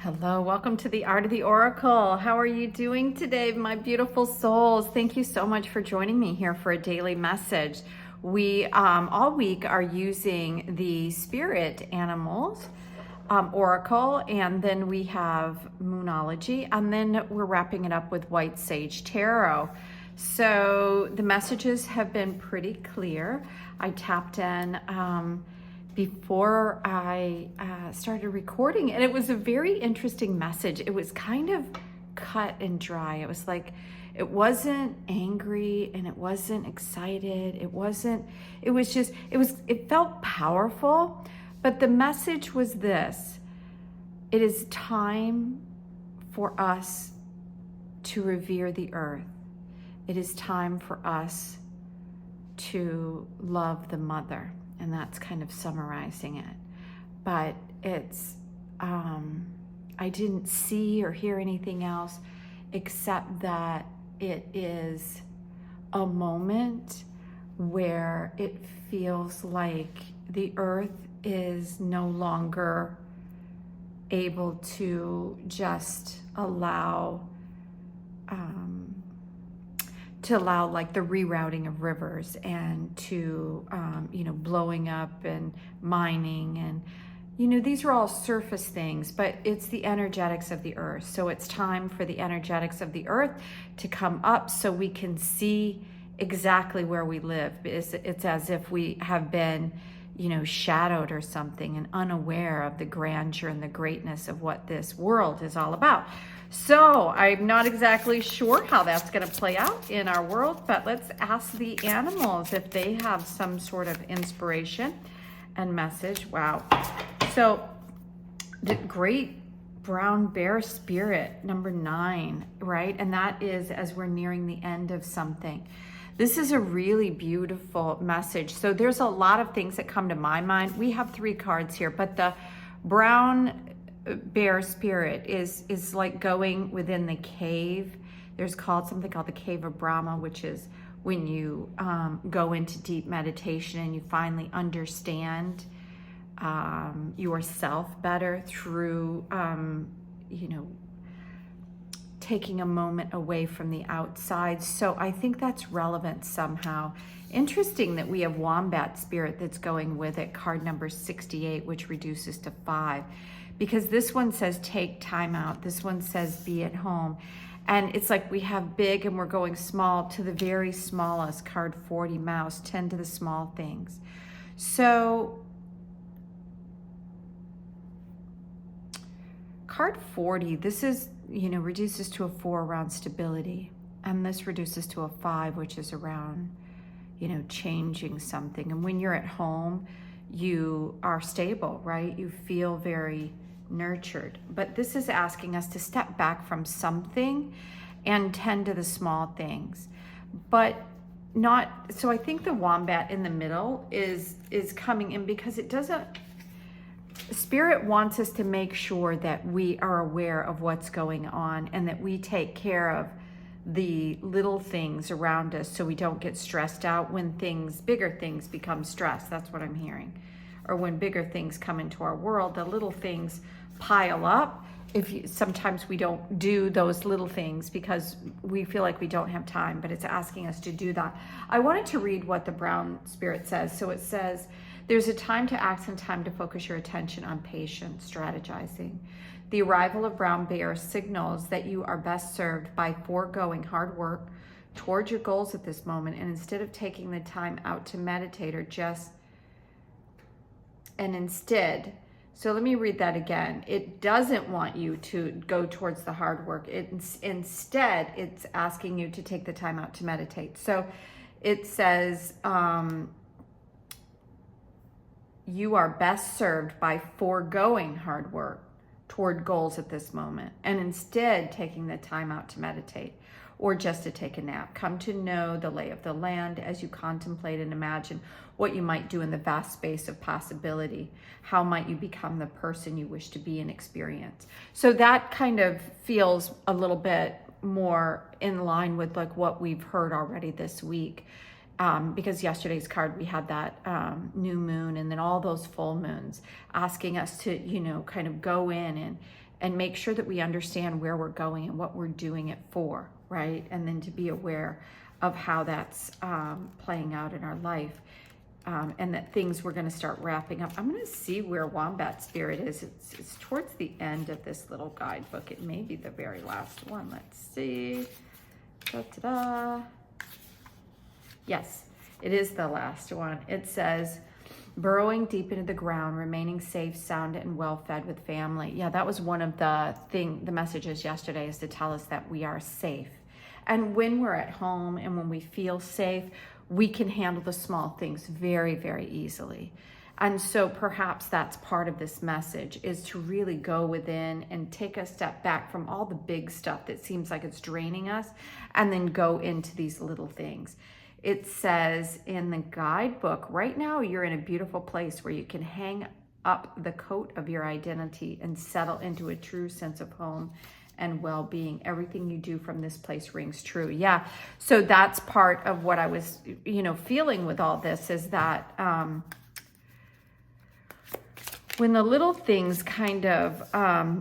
Hello, welcome to the Art of the Oracle. How are you doing today, my beautiful souls? Thank you so much for joining me here for a daily message. We all week are using the spirit animals oracle, and then we have Moonology, and then we're wrapping it up with White Sage Tarot. So the messages have been pretty clear. I tapped in before I started recording, and it was a very interesting message. It was kind of cut and dry. It was like, it wasn't angry and it wasn't excited. It felt powerful, but the message was this: it is time for us to revere the earth. It is time for us to love the mother. And that's kind of summarizing it. But it's, I didn't see or hear anything else except that it is a moment where it feels like the earth is no longer able to just allow like the rerouting of rivers and to, blowing up and mining. And, these are all surface things, but it's the energetics of the earth. So it's time for the energetics of the earth to come up so we can see exactly where we live. It's as if we have been, shadowed or something and unaware of the grandeur and the greatness of what this world is all about. So I'm not exactly sure how that's going to play out in our world, but let's ask the animals if they have some sort of inspiration and message. Wow. So the great brown bear spirit, number 9, right? And that is as we're nearing the end of something. This is a really beautiful message. So there's a lot of things that come to my mind. We have 3 cards here, but the brown bear spirit is like going within the cave. There's something called the Cave of Brahma, which is when you go into deep meditation and you finally understand yourself better through taking a moment away from the outside. So I think that's relevant somehow. Interesting that we have wombat spirit that's going with it, card number 68, which reduces to 5. Because this one says take time out. This one says be at home. And it's like we have big and we're going small to the very smallest, card 40, mouse, tend to the small things. So card 40, this is, reduces to a 4 around stability. And this reduces to a 5, which is around, changing something. And when you're at home, you are stable, right? You feel very nurtured. But this is asking us to step back from something and tend to the small things. But not, so I think the wombat in the middle is coming in because it doesn't, Spirit wants us to make sure that we are aware of what's going on and that we take care of the little things around us so we don't get stressed out when bigger things become stress. That's what I'm hearing. Or when bigger things come into our world, the little things pile up. Sometimes we don't do those little things because we feel like we don't have time, but it's asking us to do that. I wanted to read what the brown spirit says. So it says, there's a time to act and time to focus your attention on patience, strategizing. The arrival of brown bear signals that you are best served by foregoing hard work towards your goals at this moment, and instead of taking the time out to meditate so let me read that again. It doesn't want you to go towards the hard work. Instead, it's asking you to take the time out to meditate. So it says, you are best served by foregoing hard work toward goals at this moment and instead taking the time out to meditate or just to take a nap. Come to know the lay of the land as you contemplate and imagine what you might do in the vast space of possibility. How might you become the person you wish to be and experience? So that kind of feels a little bit more in line with like what we've heard already this week. Because yesterday's card, we had that new moon and then all those full moons asking us to, kind of go in and make sure that we understand where we're going and what we're doing it for, right? And then to be aware of how that's playing out in our life. And that things we're going to start wrapping up. I'm going to see where Wombat Spirit is. It's towards the end of this little guidebook. It may be the very last one. Let's see. Da-da-da. Yes, it is the last one. It says, burrowing deep into the ground, remaining safe, sound, and well-fed with family. Yeah, that was one of the messages yesterday, is to tell us that we are safe. And when we're at home and when we feel safe, we can handle the small things very, very easily. And so perhaps that's part of this message, is to really go within and take a step back from all the big stuff that seems like it's draining us, and then go into these little things. It says in the guidebook, right now you're in a beautiful place where you can hang up the coat of your identity and settle into a true sense of home and well-being. Everything you do from this place rings true. Yeah, so that's part of what I was, feeling with all this, is that when the little things kind of,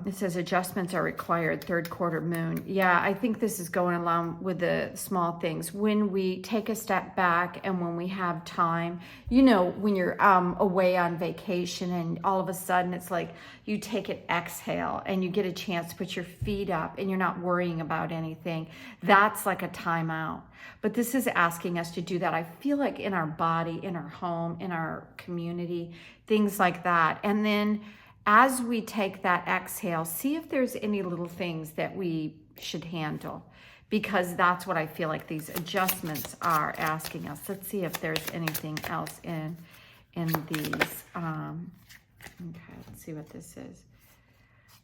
it says adjustments are required, third quarter moon. Yeah, I think this is going along with the small things. When we take a step back and when we have time, when you're away on vacation and all of a sudden it's like you take an exhale and you get a chance to put your feet up and you're not worrying about anything. That's like a timeout. But this is asking us to do that. I feel like in our body, in our home, in our community, things like that. And then as we take that exhale, see if there's any little things that we should handle, because that's what I feel like these adjustments are asking us. Let's see if there's anything else in these. Okay, let's see what this is.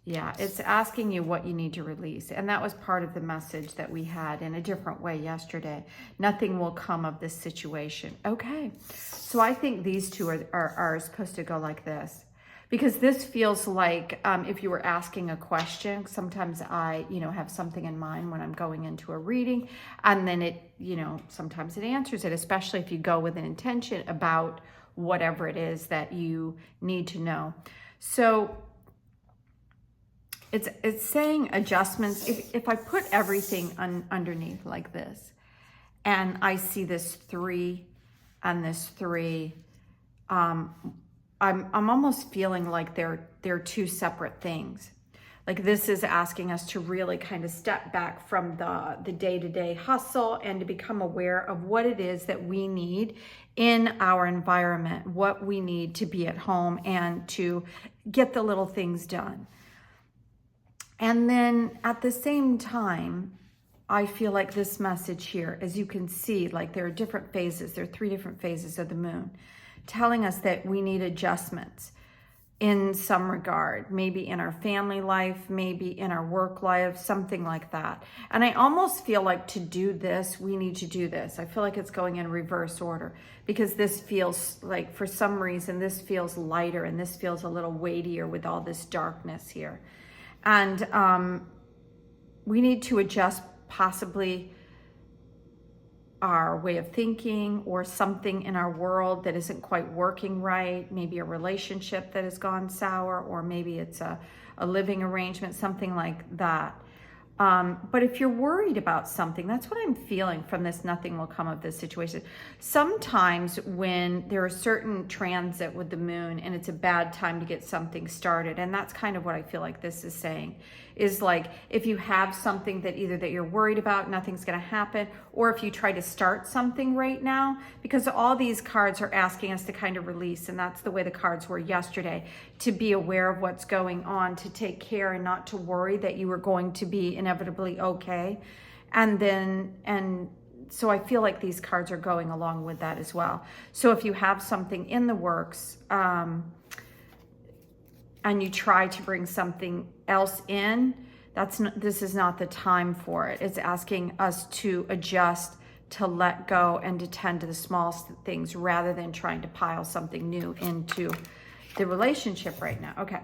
Yeah, it's asking you what you need to release. And that was part of the message that we had in a different way yesterday. Nothing will come of this situation. Okay, so I think these two are supposed to go like this. Because this feels like if you were asking a question, sometimes I, have something in mind when I'm going into a reading, and then it, sometimes it answers it, especially if you go with an intention about whatever it is that you need to know. So it's saying adjustments. If I put everything underneath like this, and I see this 3 and this 3, I'm almost feeling like they're two separate things. Like this is asking us to really kind of step back from the day-to-day hustle and to become aware of what it is that we need in our environment, what we need to be at home and to get the little things done. And then at the same time, I feel like this message here, as you can see, like there are different phases. There are 3 different phases of the moon, telling us that we need adjustments in some regard, maybe in our family life, maybe in our work life, something like that. And I almost feel like to do this, we need to do this. I feel like it's going in reverse order, because this feels like, for some reason, this feels lighter and this feels a little weightier with all this darkness here. And we need to adjust possibly our way of thinking, or something in our world that isn't quite working right. Maybe a relationship that has gone sour, or maybe it's a living arrangement, something like that. But if you're worried about something, that's what I'm feeling from this nothing will come of this situation. Sometimes when there are certain transit with the moon and it's a bad time to get something started, and that's kind of what I feel like this is saying, is like if you have something that either that you're worried about, nothing's going to happen, or if you try to start something right now, because all these cards are asking us to kind of release, and that's the way the cards were yesterday, to be aware of what's going on, to take care and not to worry that you were going to be inevitably okay. And so I feel like these cards are going along with that as well. So if you have something in the works, and you try to bring something else in, this is not the time for it. It's asking us to adjust, to let go, and to tend to the small things rather than trying to pile something new into the relationship right now. Okay,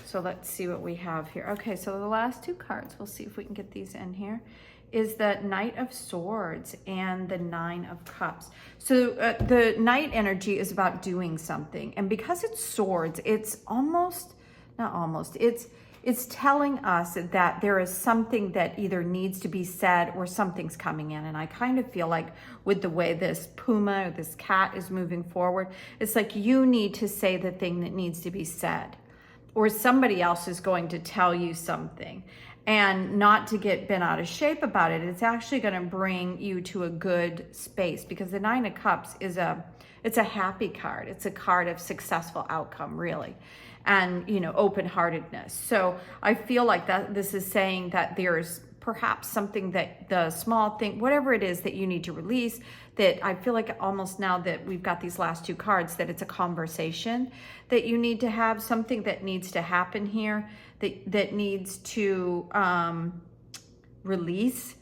so let's see what we have here. Okay, so the last 2 cards, we'll see if we can get these in here, is the Knight of Swords and the 9 of Cups. So the Knight energy is about doing something. And because it's swords, it's it's telling us that there is something that either needs to be said or something's coming in. And I kind of feel like with the way this puma or this cat is moving forward, it's like you need to say the thing that needs to be said, or somebody else is going to tell you something. And not to get bent out of shape about it, it's actually going to bring you to a good space, because the Nine of Cups is it's a happy card. It's a card of successful outcome, really, and open-heartedness. So I feel like that this is saying that there's perhaps something that the small thing, whatever it is that you need to release, that I feel like almost now that we've got these last two cards, that it's a conversation that you need to have, something that needs to happen here, that needs to release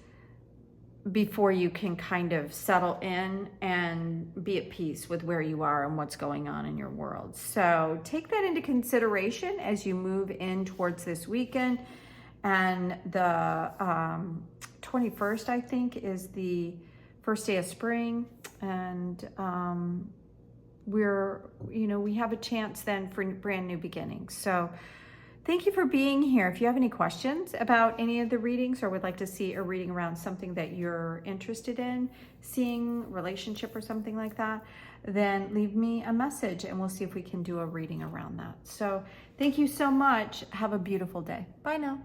before you can kind of settle in and be at peace with where you are and what's going on in your world. So take that into consideration as you move in towards this weekend. And the 21st, I think, is the first day of spring. And we have a chance then for brand new beginnings. So thank you for being here. If you have any questions about any of the readings, or would like to see a reading around something that you're interested in seeing, relationship or something like that, then leave me a message and we'll see if we can do a reading around that. So thank you so much. Have a beautiful day. Bye now.